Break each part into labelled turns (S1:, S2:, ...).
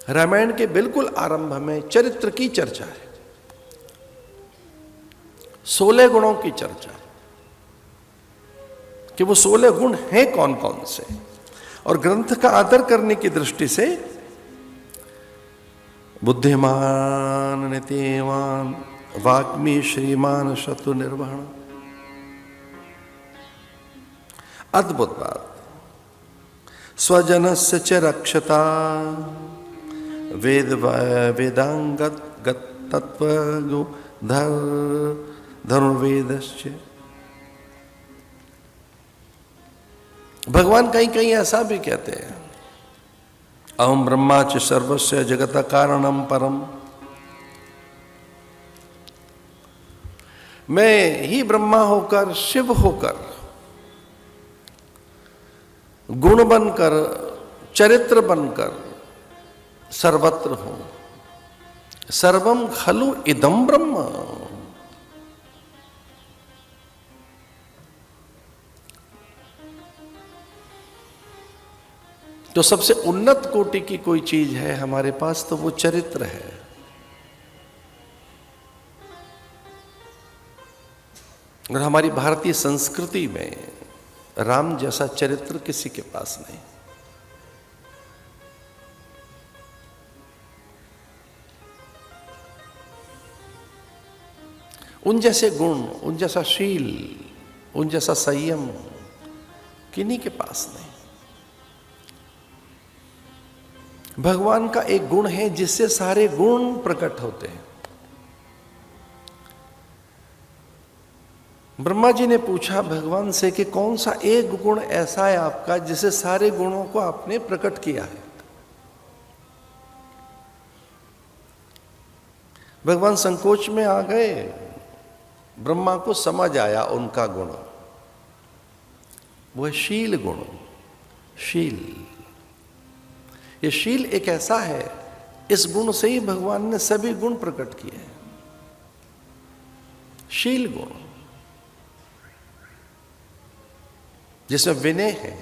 S1: रामायण के बिल्कुल आरंभ में चरित्र की चर्चा है, 16 गुणों की चर्चा कि वो 16 गुण हैं कौन कौन से, और ग्रंथ का आदर करने की दृष्टि से बुद्धिमान नीतिमान वाग्मी श्रीमान शत्रु निर्वहण। अद्भुत बात। स्वजनस्य च रक्षता वेदांगत तत्व धनुर्वेदश्च। भगवान कहीं कहीं ऐसा भी कहते हैं, अहम ब्रह्मा च सर्वस्य जगत कारणम परम। मैं ही ब्रह्मा होकर, शिव होकर, गुण बनकर, चरित्र बनकर सर्वत्र हूं। सर्वम खलु इदम ब्रह्म। तो सबसे उन्नत कोटि की कोई चीज है हमारे पास तो वो चरित्र है। और हमारी भारतीय संस्कृति में राम जैसा चरित्र किसी के पास नहीं। उन जैसे गुण, उन जैसा शील, उन जैसा संयम किन्हीं के पास नहीं। भगवान का एक गुण है जिससे सारे गुण प्रकट होते हैं। ब्रह्मा जी ने पूछा भगवान से कि कौन सा एक गुण ऐसा है आपका जिसे सारे गुणों को आपने प्रकट किया है। भगवान संकोच में आ गए। ब्रह्मा को समझ आया उनका गुण, वो है शील गुण। शील, ये शील एक ऐसा है, इस गुण से ही भगवान ने सभी गुण प्रकट किए हैं। शील गुण जिसमें विनय है,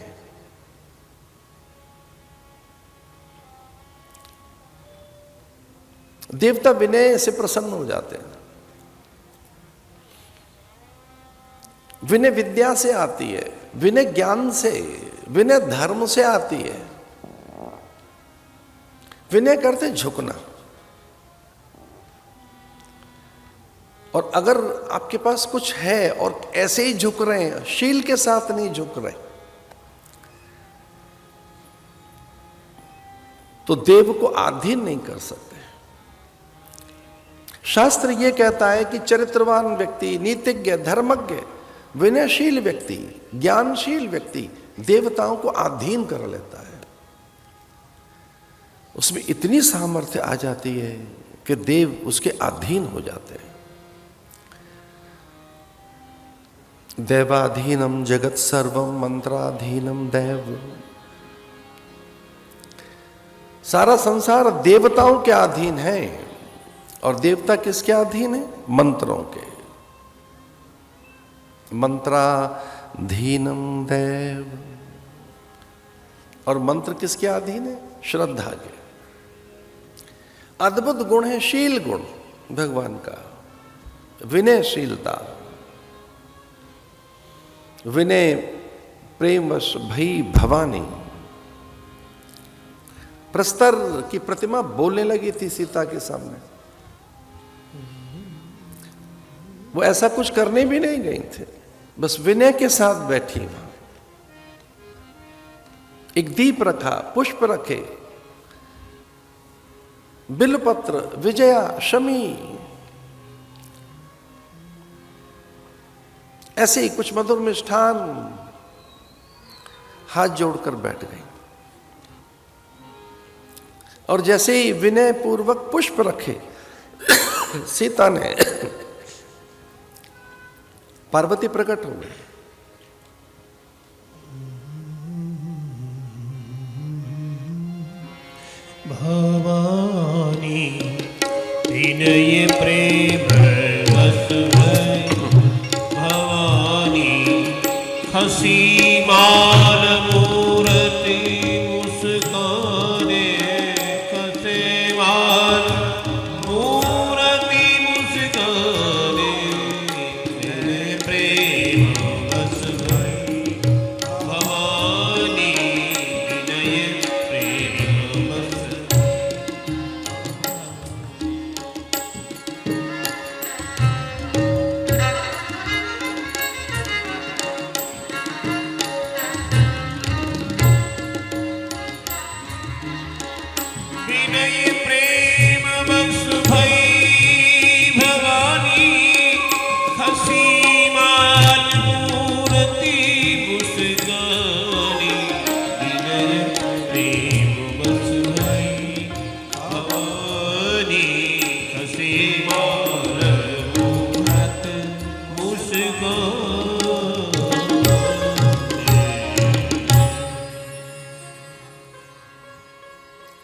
S1: देवता विनय से प्रसन्न हो जाते हैं। विनय विद्या से आती है, विनय ज्ञान से, विनय धर्म से आती है। विनय करते झुकना, और अगर आपके पास कुछ है और ऐसे ही झुक रहे हैं, शील के साथ नहीं झुक रहे, तो देव को अधीन नहीं कर सकते। शास्त्र यह कहता है कि चरित्रवान व्यक्ति, नीतिज्ञ, धर्मज्ञ, विनयशील व्यक्ति, ज्ञानशील व्यक्ति देवताओं को अधीन कर लेता है। उसमें इतनी सामर्थ्य आ जाती है कि देव उसके अधीन हो जाते हैं। दैवाधीनम जगत सर्वम मंत्राधीनम दैव। सारा संसार देवताओं के अधीन है, और देवता किसके अधीन है? मंत्रों के। मंत्राधीनम दैव। और मंत्र किसके अधीन है? श्रद्धा के। अद्भुत गुण है शील गुण भगवान का, विनयशीलता। विनय प्रेमवश भई भवानी। प्रस्तर की प्रतिमा बोलने लगी थी सीता के सामने। वो ऐसा कुछ करने भी नहीं गई थे, बस विनय के साथ बैठी वहां। एक दीप रखा, पुष्प रखे, बिलपत्र, विजया, शमी, ऐसे ही कुछ मधुर मिष्ठान, हाथ जोड़कर बैठ गई। और जैसे ही विनय पूर्वक पुष्प रखे, सीता ने, पार्वती प्रकट हो गई।
S2: भवानी विनय प्रेम बस है, भवानी हसी मान मूर्ति मुस्काने कसे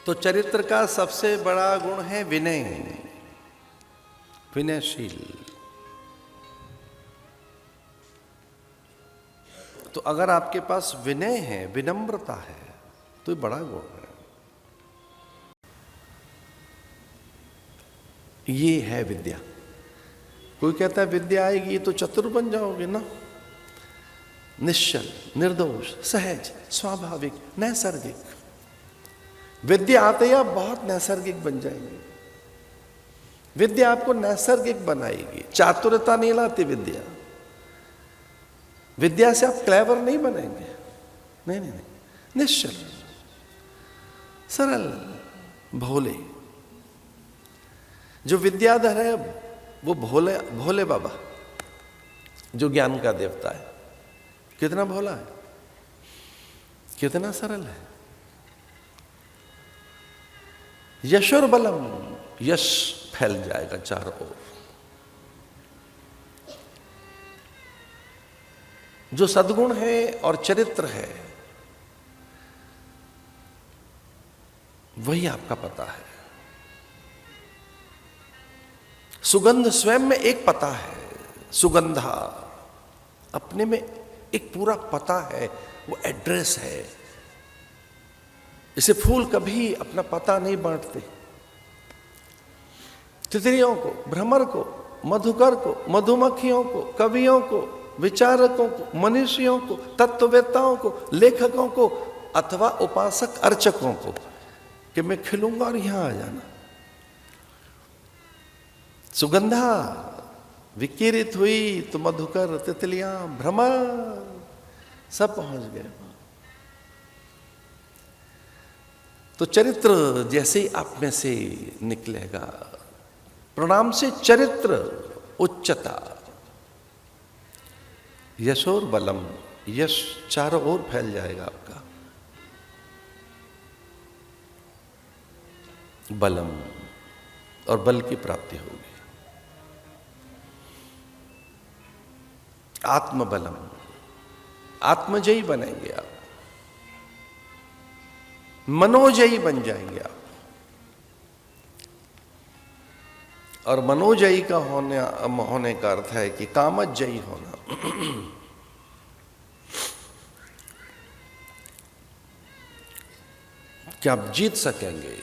S1: तो चरित्र का सबसे बड़ा गुण है विनय, विनयशील। तो अगर आपके पास विनय है, विनम्रता है, तो ये बड़ा गुण है। ये है विद्या। कोई कहता है विद्या आएगी तो चतुर बन जाओगे ना। निश्चल, निर्दोष, सहज, स्वाभाविक, नैसर्गिक। विद्या आते ही आप बहुत नैसर्गिक बन जाएंगे। विद्या आपको नैसर्गिक बनाएगी। चातुरता नहीं लाती विद्या। विद्या से आप क्लेवर नहीं बनेंगे। नहीं नहीं नहीं, निश्चल, सरल, भोले। जो विद्याधर है वो भोले, भोले बाबा जो ज्ञान का देवता है, कितना भोला है, कितना सरल है। यशोर बलम, यश फैल जाएगा चारों ओर। जो सद्गुण है और चरित्र है वही आपका पता है। सुगंध स्वयं में एक पता है। सुगंधा अपने में एक पूरा पता है, वो एड्रेस है। इसे फूल कभी अपना पता नहीं बांटते। तितलियों को, भ्रमर को, मधुकर को, मधुमक्खियों को, कवियों को, विचारकों को, मनीषियों को, तत्ववेत्ताओं को, लेखकों को अथवा उपासक अर्चकों को कि मैं खिलूंगा और यहां आ जाना। सुगंधा विकिरित हुई तो मधुकर, तितलियां, भ्रमर सब पहुंच गए। तो चरित्र जैसे ही आप में से निकलेगा, प्रणाम से चरित्र, उच्चता, यशोर बलम, यश चारों ओर फैल जाएगा आपका। बलम, और बल की प्राप्ति होगी। आत्मबलम, आत्मजयी बनेंगे आप, मनोजयी बन जाएंगे आप। और मनोजयी का होने का अर्थ है कि कामजयी होना। कि आप जीत सकेंगे,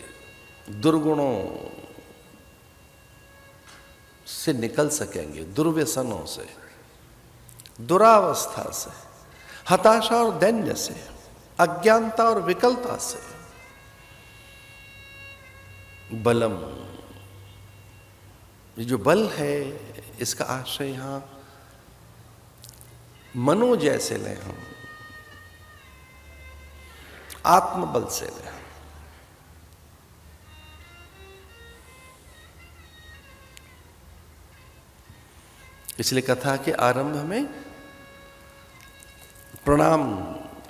S1: दुर्गुणों से निकल सकेंगे, दुर्व्यसनों से, दुरावस्था से, हताशा और दैन्य से, अज्ञानता और विकलता से। बलम, ये जो बल है इसका आश्रय यहां मनो जैसे लें हम, आत्मबल से लें। इसलिए कथा के आरंभ में प्रणाम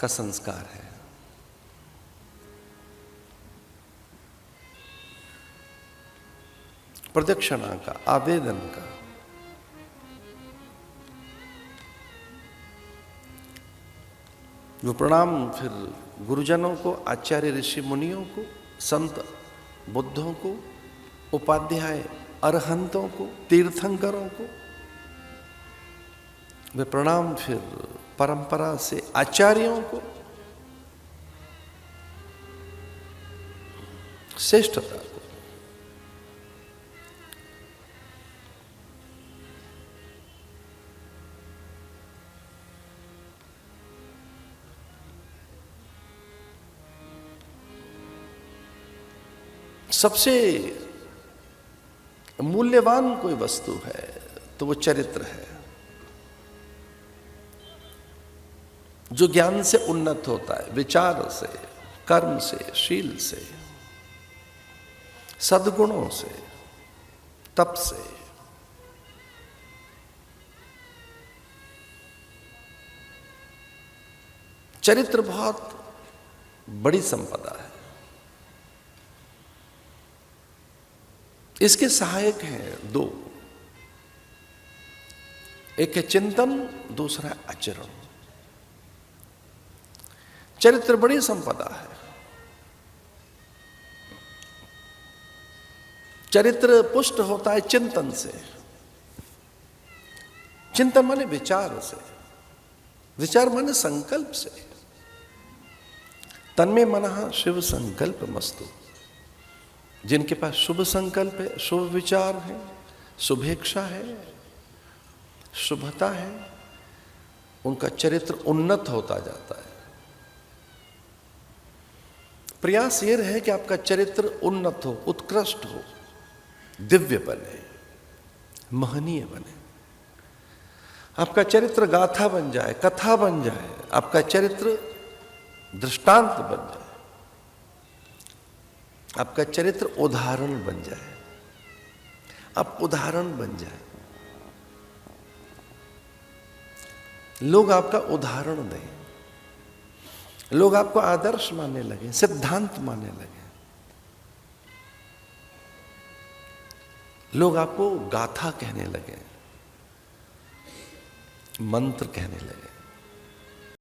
S1: का संस्कार है। प्रदक्षिणा का, आवेदन का। वो प्रणाम फिर गुरुजनों को, आचार्य ऋषि मुनियों को, संत बुद्धों को, उपाध्याय अरहंतों को, तीर्थंकरों को। वे प्रणाम फिर परंपरा से आचार्यों को, श्रेष्ठता को। सबसे मूल्यवान कोई वस्तु है तो वो चरित्र है, जो ज्ञान से उन्नत होता है, विचार से, कर्म से, शील से, सद्गुणों से, तप से। चरित्र बहुत बड़ी संपदा है। इसके सहायक हैं दो, एक है चिंतन, दूसरा है आचरण। चरित्र बड़ी संपदा है। चरित्र पुष्ट होता है चिंतन से। चिंतन माने विचार से, विचार माने संकल्प से। तन्मे मनः शिव संकल्प मस्तु। जिनके पास शुभ संकल्प है, शुभ विचार है, शुभेच्छा है, शुभता है, उनका चरित्र उन्नत होता जाता है। प्रयास ये रहे कि आपका चरित्र उन्नत हो, उत्कृष्ट हो, दिव्य बने, महनीय बने। आपका चरित्र गाथा बन जाए, कथा बन जाए, आपका चरित्र दृष्टांत बन जाए, आपका चरित्र उदाहरण बन जाए, आप उदाहरण बन जाए, लोग आपका उदाहरण दें, लोग आपको आदर्श मानने लगे, सिद्धांत मानने लगे, लोग आपको गाथा कहने लगे, मंत्र कहने लगे।